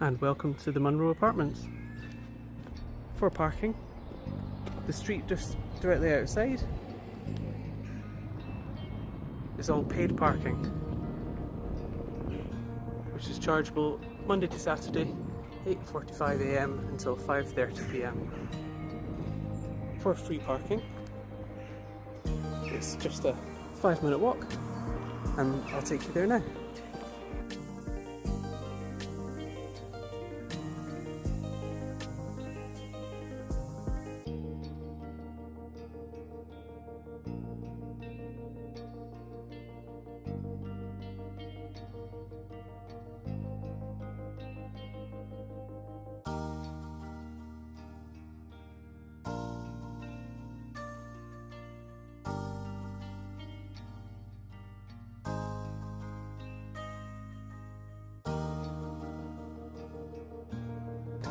and welcome to the Munro Apartments. For parking, the street just directly outside is all paid parking, which is chargeable Monday to Saturday, 8:45 AM until 5:30 PM. For free parking, it's just a 5-minute walk, and I'll take you there now.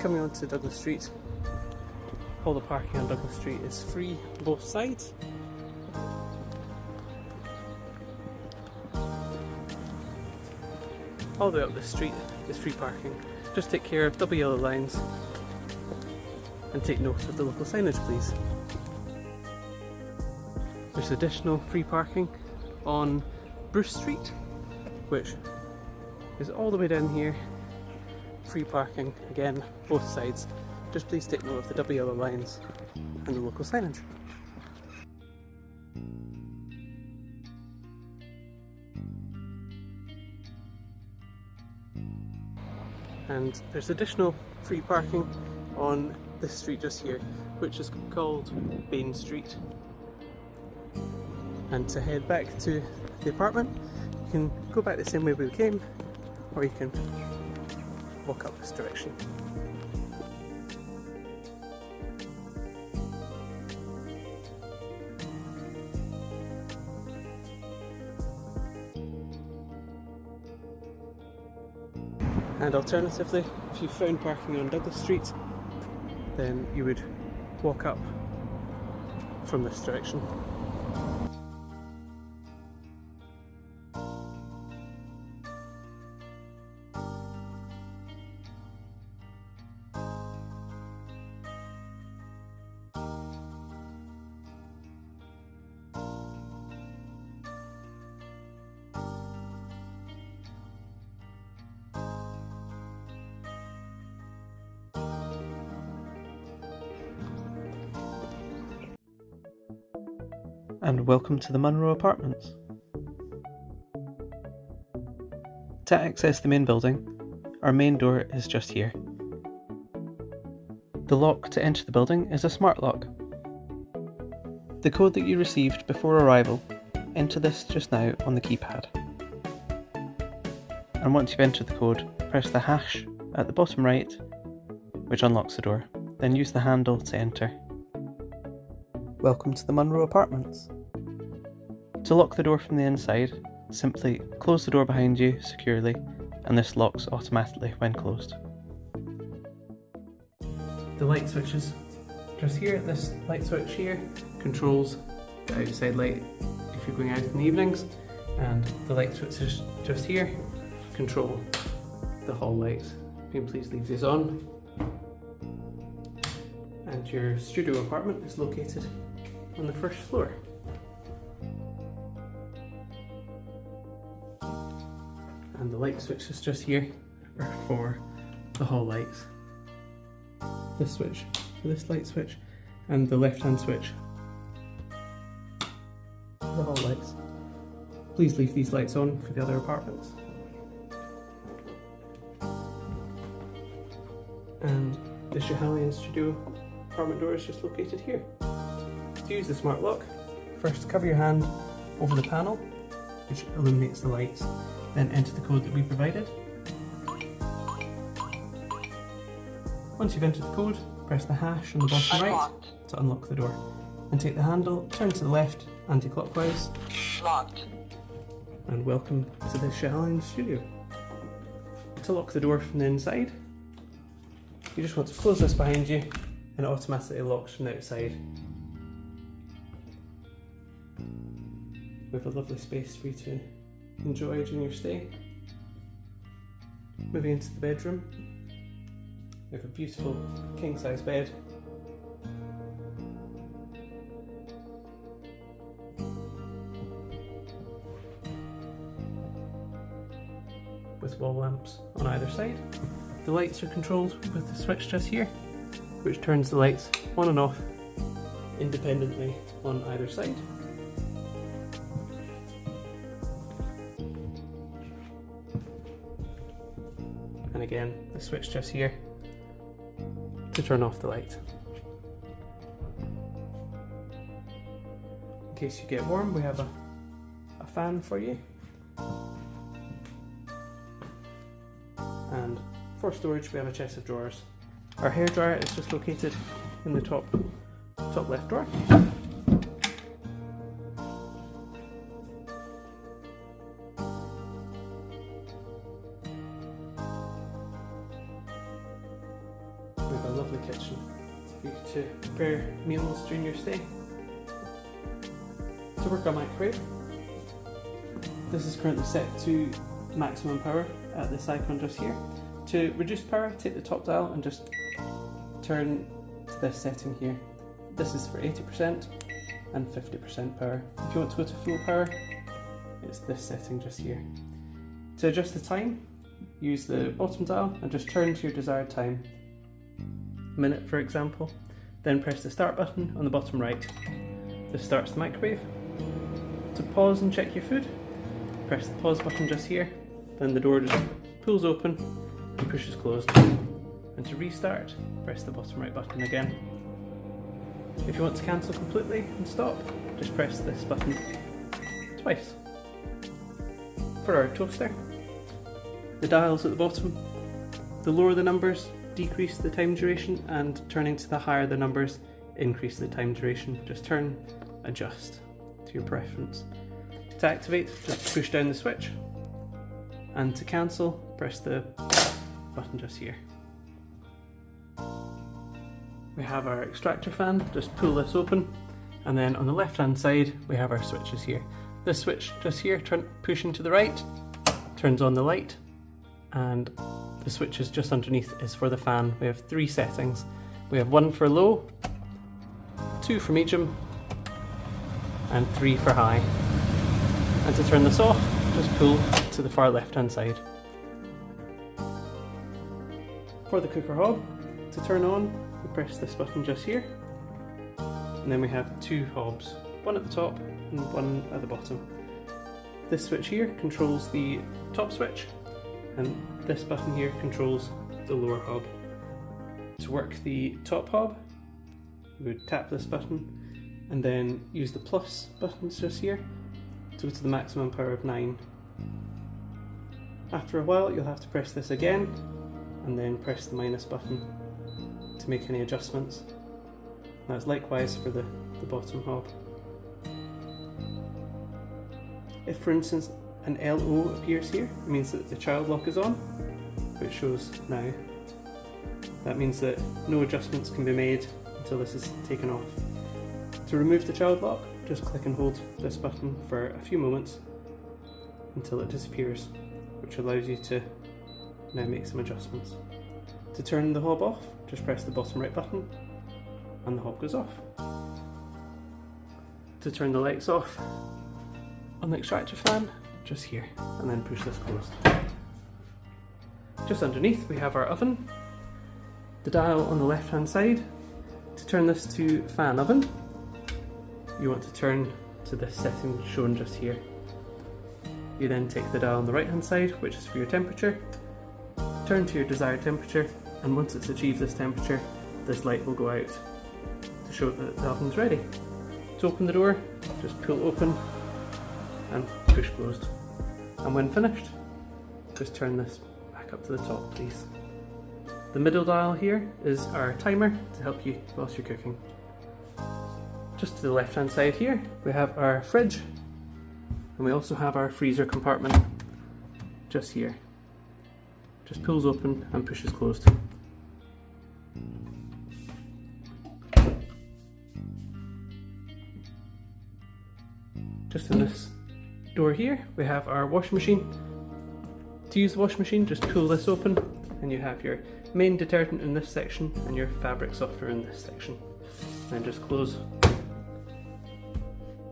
Coming onto Douglas Street, all the parking on Douglas Street is free both sides. All the way up the street is free parking. Just take care of double yellow lines and take note of the local signage, please. There's additional free parking on Bruce Street, which is all the way down here. Free parking, again, both sides. Just please take note of the double yellow lines and the local signage. And there's additional free parking on this street just here, which is called Bayne Street. And to head back to the apartment, you can go back the same way we came, or you can walk up this direction. And alternatively, if you found parking on Douglas Street, then you would walk up from this direction. And welcome to the Munro Apartments. To access the main building, our main door is just here. The lock to enter the building is a smart lock. The code that you received before arrival, enter this just now on the keypad. And once you've entered the code, press the hash at the bottom right, which unlocks the door. Then use the handle to enter. Welcome to the Munro Apartments. To lock the door from the inside, simply close the door behind you securely, and this locks automatically when closed. The light switches just here. This light switch here controls the outside light if you're going out in the evenings, and the light switches just here control the hall lights. You can please leave these on. And your studio apartment is located on the first floor. And the light switches just here are for the hall lights. This switch for this light switch, and the left hand switch for the hall lights. Please leave these lights on for the other apartments. And the Schiehallion Studio apartment door is just located here. To use the smart lock, first cover your hand over the panel, which illuminates the lights, then enter the code that we provided. Once you've entered the code, press the hash on the bottom right to unlock the door, and take the handle, turn to the left anti-clockwise. Locked. And welcome to the Schiehallion Studio. To lock the door from the inside, you just want to close this behind you, and it automatically locks from the outside. We have a lovely space for you to enjoy during your stay. Moving into the bedroom, We have a beautiful king size bed. With wall lamps on either side. The lights are controlled with the switch just here, which turns the lights on and off independently on either side. And again, the switch just here to turn off the light. In case you get warm, we have a fan for you. And for storage, we have a chest of drawers. Our hairdryer is just located in the top left drawer. We have a lovely kitchen for you to prepare meals during your stay. To work our microwave, this is currently set to maximum power at this icon just here. To reduce power, take the top dial and just turn to this setting here. This is for 80% and 50% power. If you want to go to full power, it's this setting just here. To adjust the time, use the bottom dial and just turn to your desired time. A minute, for example. Then press the start button on the bottom right. This starts the microwave. To pause and check your food, press the pause button just here. Then the door just pulls open and pushes closed. And to restart, press the bottom right button again. If you want to cancel completely and stop, just press this button twice. For our toaster, the dials at the bottom, the lower the numbers, decrease the time duration, and turning to the higher the numbers, increase the time duration. Just turn, adjust to your preference. To activate, just push down the switch. And to cancel, press the button just here. We have our extractor fan, just pull this open, and then on the left hand side we have our switches here. This switch just here, pushing to the right, turns on the light, and the switches just underneath is for the fan. We have 3 settings. We have 1 for low, 2 for medium, and 3 for high. And to turn this off, just pull to the far left hand side. For the cooker hob, to turn on, we press this button just here, and then we have 2 hobs, one at the top and one at the bottom. This switch here controls the top switch, and this button here controls the lower hob. To work the top hob, we would tap this button and then use the plus buttons just here to go to the maximum power of 9. After a while you'll have to press this again and then press the minus button to make any adjustments. That's likewise for the bottom hob. If for instance an LO appears here, it means that the child lock is on, which shows now. That means that no adjustments can be made until this is taken off. To remove the child lock, just click and hold this button for a few moments until it disappears, which allows you to now make some adjustments. To turn the hob off, just press the bottom right button and the hob goes off. To turn the lights off on the extractor fan, just here, and then push this closed. Just underneath we have our oven, the dial on the left hand side. To turn this to fan oven, you want to turn to this setting shown just here. You then take the dial on the right hand side, which is for your temperature, turn to your desired temperature, and once it's achieved this temperature, this light will go out to show that the oven's ready. To open the door, just pull open and push closed. And when finished, just turn this back up to the top, please. The middle dial here is our timer to help you whilst you're cooking. Just to the left hand side here, we have our fridge, and we also have our freezer compartment just here. Just pulls open and pushes closed. Just in this door here, we have our washing machine. To use the washing machine, just pull this open and you have your main detergent in this section and your fabric softener in this section. And just close.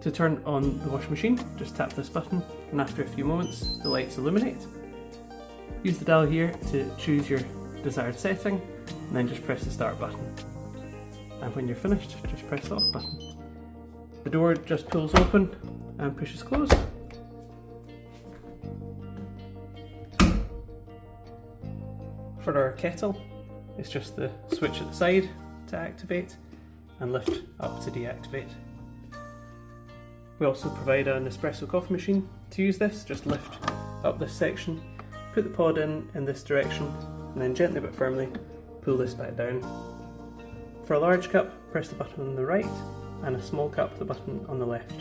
To turn on the washing machine, just tap this button, and after a few moments the lights illuminate. Use the dial here to choose your desired setting, and then just press the start button. And when you're finished, just press the off button. The door just pulls open and pushes closed. For our kettle, it's just the switch at the side to activate and lift up to deactivate. We also provide a Nespresso coffee machine. To use this, just lift up this section, put the pod in this direction, and then gently but firmly pull this back down. For a large cup, press the button on the right, and a small cup, the button on the left.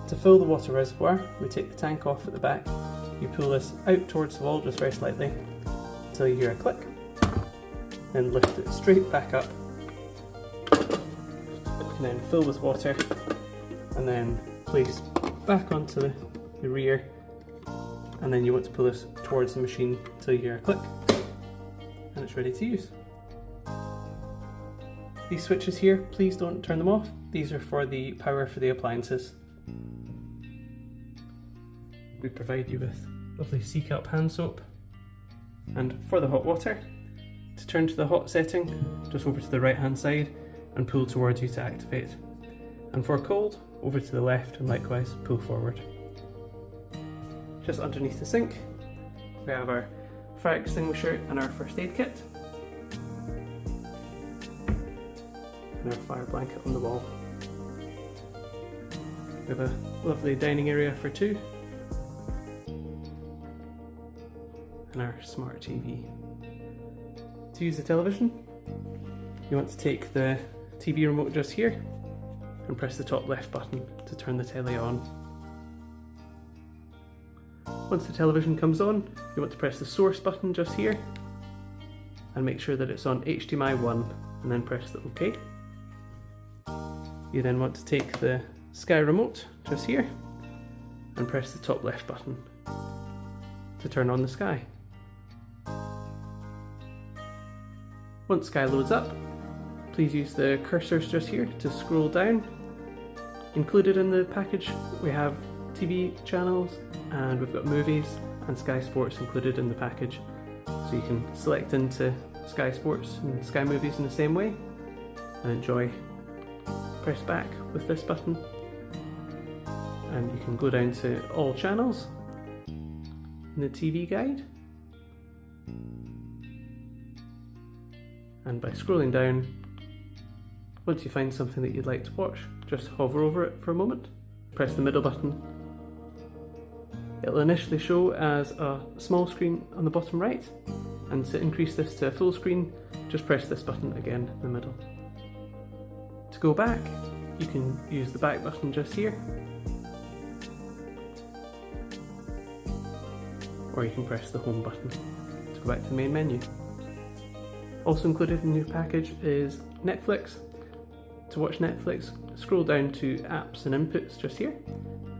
To fill the water reservoir, we take the tank off at the back. You pull this out towards the wall just very slightly until you hear a click, then lift it straight back up, and then fill with water, and then place back onto the rear, and then you want to pull this towards the machine until you hear a click, and it's ready to use. These switches here, please don't turn them off. These are for the power for the appliances. We provide you with lovely C-Cup hand soap. And for the hot water, to turn to the hot setting, just over to the right hand side and pull towards you to activate. And for cold, over to the left and likewise pull forward. Just underneath the sink, we have our fire extinguisher and our first aid kit. And our fire blanket on the wall. We have a lovely dining area for two. And our smart TV. To use the television, you want to take the TV remote just here and press the top left button to turn the telly on. Once the television comes on, you want to press the source button just here and make sure that it's on HDMI 1 and then press the OK. You then want to take the Sky remote just here and press the top left button to turn on the Sky. Once Sky loads up, please use the cursors just here to scroll down. Included in the package we have TV channels, and we've got movies and Sky Sports included in the package, so you can select into Sky Sports and Sky Movies in the same way and enjoy. Press back with this button and you can go down to all channels in the TV guide, and by scrolling down, once you find something that you'd like to watch, just hover over it for a moment, press the middle button. It'll initially show as a small screen on the bottom right, and to increase this to a full screen, just press this button again in the middle. To go back, you can use the back button just here, or you can press the home button to go back to the main menu. Also included in your package is Netflix. To watch Netflix, scroll down to apps and inputs just here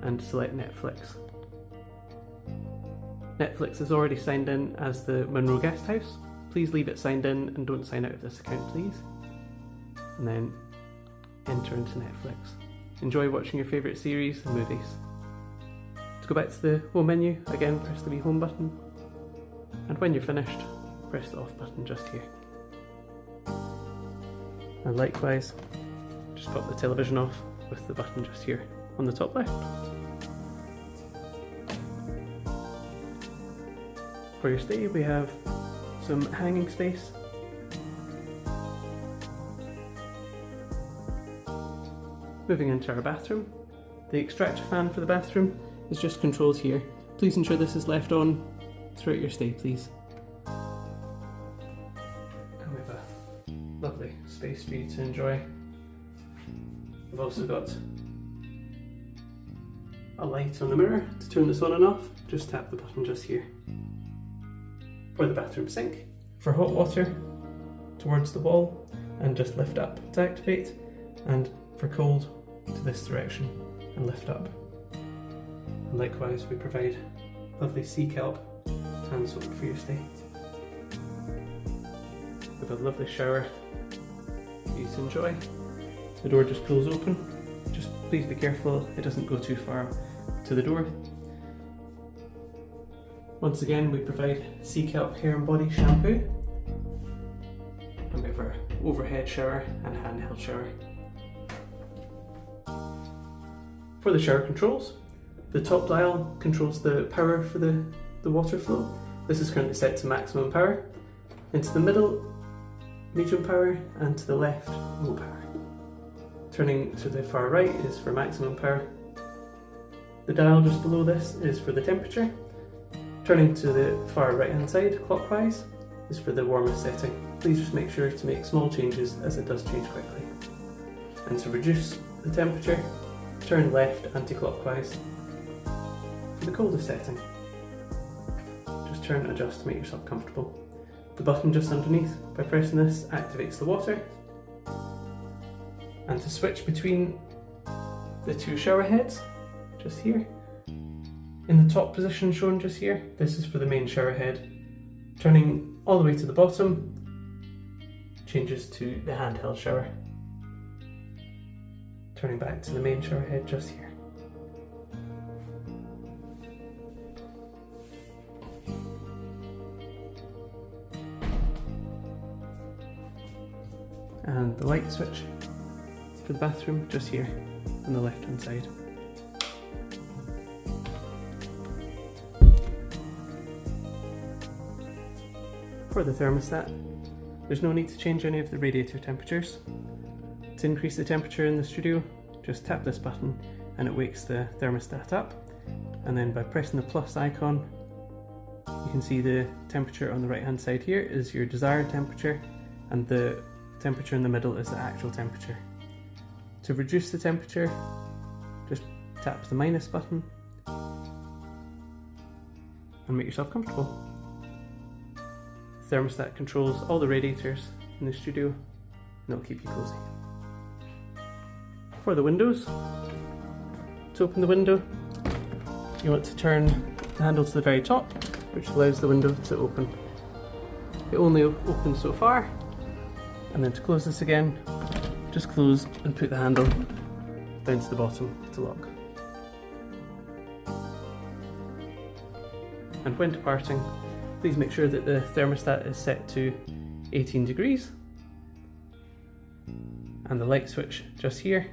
and select Netflix. Netflix is already signed in as the Munro Guest House. Please leave it signed in and don't sign out of this account, please. And then enter into Netflix. Enjoy watching your favourite series and movies. To go back to the home menu, again press the wee home button, and when you're finished, press the off button just here. And likewise, just pop the television off with the button just here on the top left. For your stay, we have some hanging space. Moving into our bathroom, the extractor fan for the bathroom is just controlled here. Please ensure this is left on throughout your stay, please. And we have a lovely space for you to enjoy. We've also got a light on the mirror. To turn this on and off, just tap the button just here. For the bathroom sink, for hot water, towards the wall and just lift up to activate, and for cold, to this direction and lift up. And likewise, we provide lovely sea kelp hand soap for your stay. with a lovely shower for you to enjoy. The door just pulls open. Just please be careful it doesn't go too far to the door. Once again, we provide Sea Kelp hair and body shampoo, and we have our overhead shower and handheld shower. For the shower controls, the top dial controls the power for the water flow. This is currently set to maximum power. Into the middle, medium power, and to the left, low power. Turning to the far right is for maximum power. The dial just below this is for the temperature. Turning to the far right hand side, clockwise, is for the warmest setting. Please just make sure to make small changes as it does change quickly. And to reduce the temperature, turn left anti-clockwise for the coldest setting. Just turn and adjust to make yourself comfortable. The button just underneath, by pressing this, activates the water. And to switch between the two shower heads, just here, in the top position shown just here, this is for the main shower head. Turning all the way to the bottom changes to the handheld shower. Turning back to the main shower head just here. And the light switch for the bathroom just here on the left hand side. For the thermostat, there's no need to change any of the radiator temperatures. To increase the temperature in the studio, just tap this button and it wakes the thermostat up. And then by pressing the plus icon, you can see the temperature on the right hand side here is your desired temperature, and the temperature in the middle is the actual temperature. To reduce the temperature, just tap the minus button and make yourself comfortable. The thermostat controls all the radiators in the studio and it'll keep you cozy. For the windows, to open the window, you want to turn the handle to the very top, which allows the window to open. It only opens so far, and then to close this again, just close and put the handle down to the bottom to lock. And when departing, please make sure that the thermostat is set to 18 degrees. And the light switch just here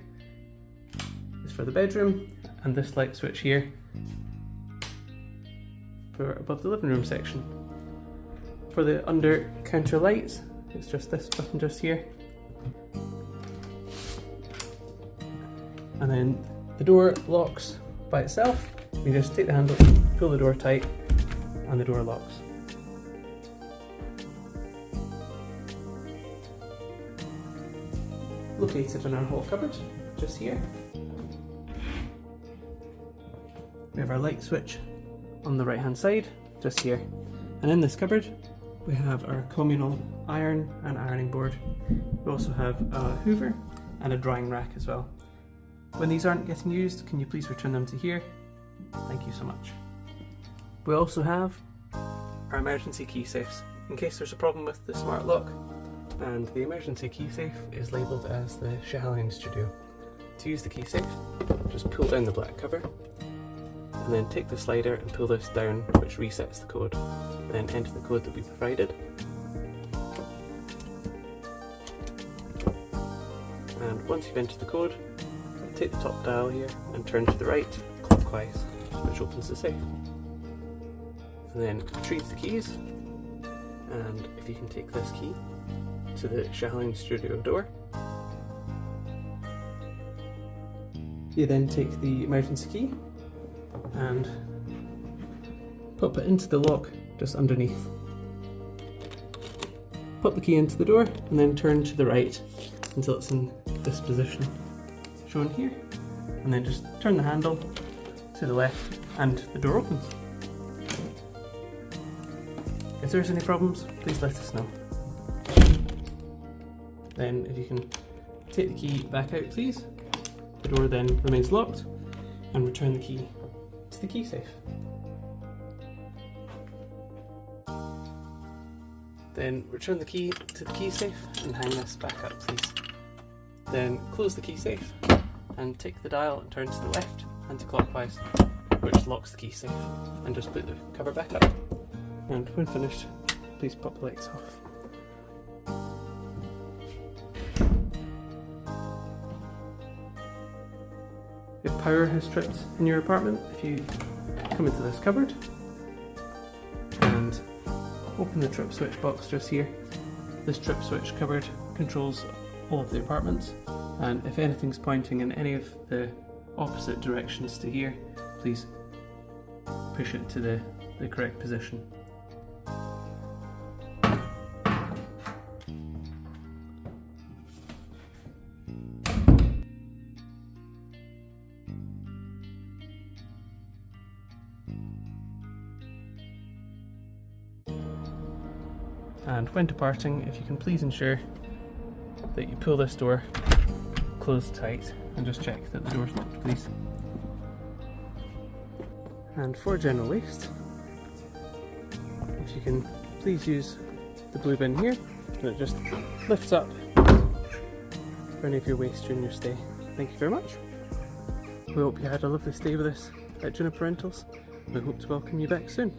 is for the bedroom, and this light switch here for above the living room section. For the under counter lights, it's just this button just here. And then the door locks by itself. You just take the handle, pull the door tight, and the door locks. Located in our hall cupboard, just here, we have our light switch on the right hand side, just here. And in this cupboard, we have our communal iron and ironing board. We also have a hoover and a drying rack as well. When these aren't getting used, can you please return them to here? Thank you so much. We also have our emergency key safes, in case there's a problem with the smart lock. And the emergency key safe is labelled as the Schiehallion Studio. To use the key safe, just pull down the black cover, and then take the slider and pull this down, which resets the code. Then enter the code that we provided. And once you've entered the code, take the top dial here and turn to the right, clockwise, which opens the safe. And then retrieve the keys, and if you can take this key to the Schiehallion Studio door. You then take the emergency key and pop it into the lock just underneath. Pop the key into the door and then turn to the right until it's in this position shown here, and then just turn the handle to the left and the door opens. If there's any problems, please let us know. Then if you can take the key back out please, the door then remains locked, and return the key to the key safe. Then return the key to the Keysafe and hang this back up, please. Then close the Keysafe and take the dial and turn to the left anti-clockwise, which locks the Keysafe, and just put the cover back up. And when finished, please pop the lights off. If power has tripped in your apartment, if you come into this cupboard and open the trip switch box just here, this trip switch cupboard controls all of the apartments, and if anything's pointing in any of the opposite directions to here, please push it to the correct position. And when departing, if you can please ensure that you pull this door closed tight and just check that the door's locked, please. And for general waste, if you can please use the blue bin here, and it just lifts up for any of your waste during your stay. Thank you very much. We hope you had a lovely stay with us at Juniper Rentals. We hope to welcome you back soon.